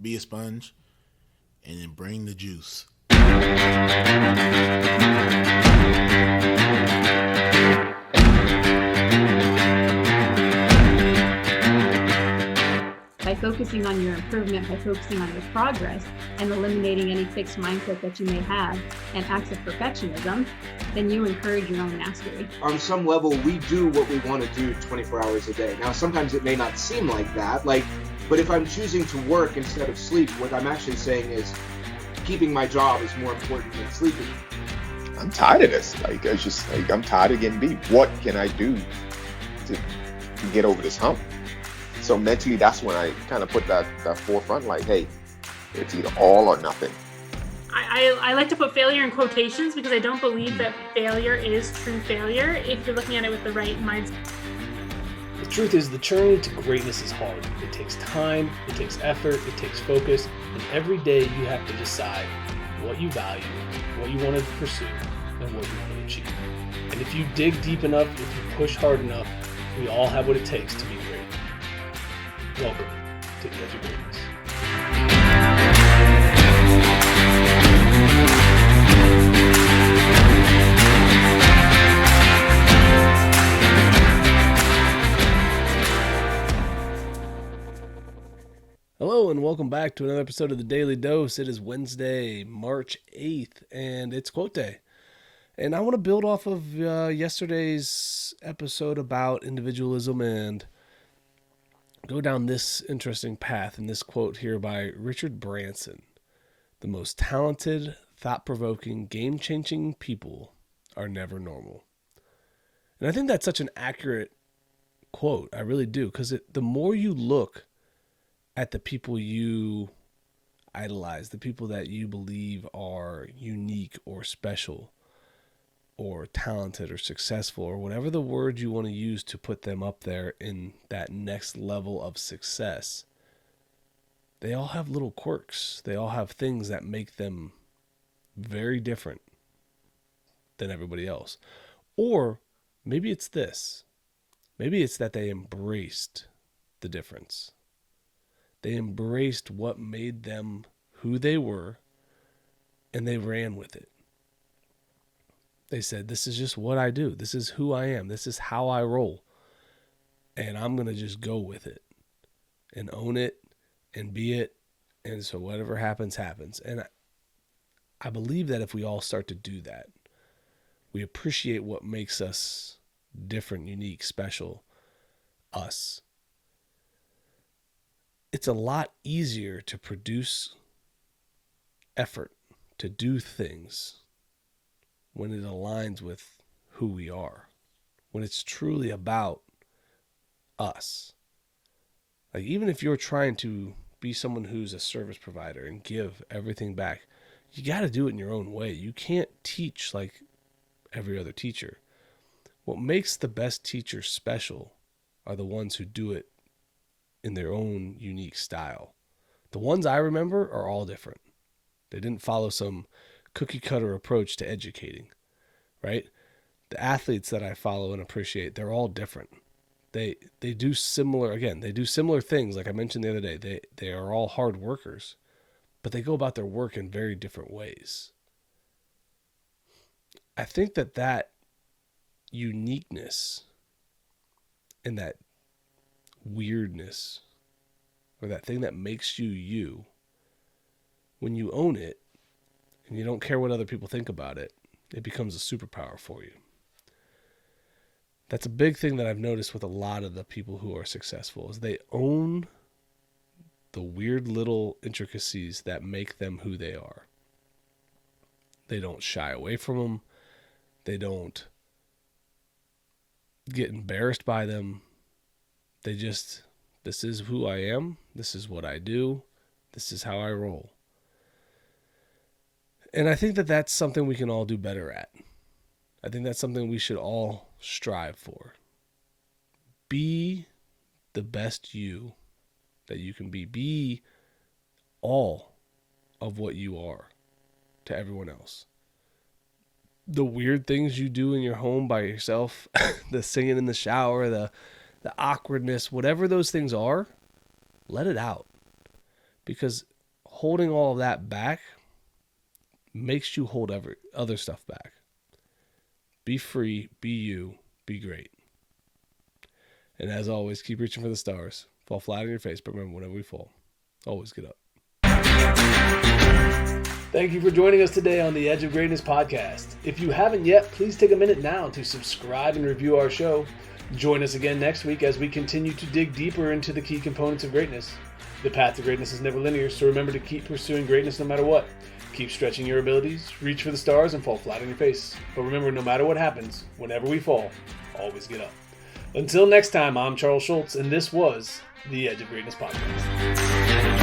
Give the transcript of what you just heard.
be a sponge, and then bring the juice. By focusing on your improvement, by focusing on your progress, and eliminating any fixed mindset that you may have and acts of perfectionism, then you encourage your own mastery. On some level, we do what we want to do 24 hours a day. Now, sometimes it may not seem like that, but if I'm choosing to work instead of sleep, what I'm actually saying is keeping my job is more important than sleeping. I'm tired of this. I'm tired of getting beat. What can I do to get over this hump? So mentally, that's when I kind of put that forefront, like, hey, it's either all or nothing. I like to put failure in quotations because I don't believe that failure is true failure if you're looking at it with the right mindset. The truth is, the journey to greatness is hard. It takes time, it takes effort, it takes focus, and every day you have to decide what you value, what you want to pursue, and what you want to achieve. And if you dig deep enough, if you push hard enough, we all have what it takes to be great. Welcome to the Edge of Greatness. Hello and welcome back to another episode of the Daily Dose. It is Wednesday, March 8th, and it's quote day. And I want to build off of yesterday's episode about individualism and go down this interesting path in this quote here by Richard Branson. The most talented, thought-provoking, game-changing people are never normal. And I think that's such an accurate quote. I really do, because the more you look at the people you idolize, the people that you believe are unique or special or talented or successful or whatever the word you want to use to put them up there in that next level of success, they all have little quirks. They all have things that make them very different than everybody else. Or maybe it's this. Maybe it's that they embraced the difference. They embraced what made them who they were, and they ran with it. They said, this is just what I do. This is who I am. This is how I roll. And I'm going to just go with it and own it and be it. And so whatever happens, happens. And I believe that if we all start to do that, we appreciate what makes us different, unique, special, us. It's a lot easier to produce effort, to do things when it aligns with who we are, when it's truly about us. Like, even if you're trying to be someone who's a service provider and give everything back, you got to do it in your own way. You can't teach like every other teacher. What makes the best teachers special are the ones who do it in their own unique style. The ones I remember are all different. They didn't follow some cookie cutter approach to educating, right? The athletes that I follow and appreciate, they're all different. They do similar things. Like I mentioned the other day, they are all hard workers, but they go about their work in very different ways. I think that uniqueness and that weirdness, or that thing that makes you you, when you own it and you don't care what other people think about it, it becomes a superpower for you. That's a big thing that I've noticed with a lot of the people who are successful, is they own the weird little intricacies that make them who they are. They don't shy away from them. They don't get embarrassed by them. They just, this is who I am. This is what I do. This is how I roll. And I think that that's something we can all do better at. I think that's something we should all strive for. Be the best you that you can be. Be all of what you are to everyone else. The weird things you do in your home by yourself, the singing in the shower, the awkwardness, whatever those things are, let it out. Because holding all of that back makes you hold other stuff back. Be free, be you, be great. And as always, keep reaching for the stars. Fall flat on your face, but remember, whenever we fall, always get up. Thank you for joining us today on the Edge of Greatness podcast. If you haven't yet, please take a minute now to subscribe and review our show. Join us again next week as we continue to dig deeper into the key components of greatness. The path to greatness is never linear, so remember to keep pursuing greatness no matter what. Keep stretching your abilities, reach for the stars, and fall flat on your face. But remember, no matter what happens, whenever we fall, always get up. Until next time, I'm Charles Schultz, and this was the Edge of Greatness podcast.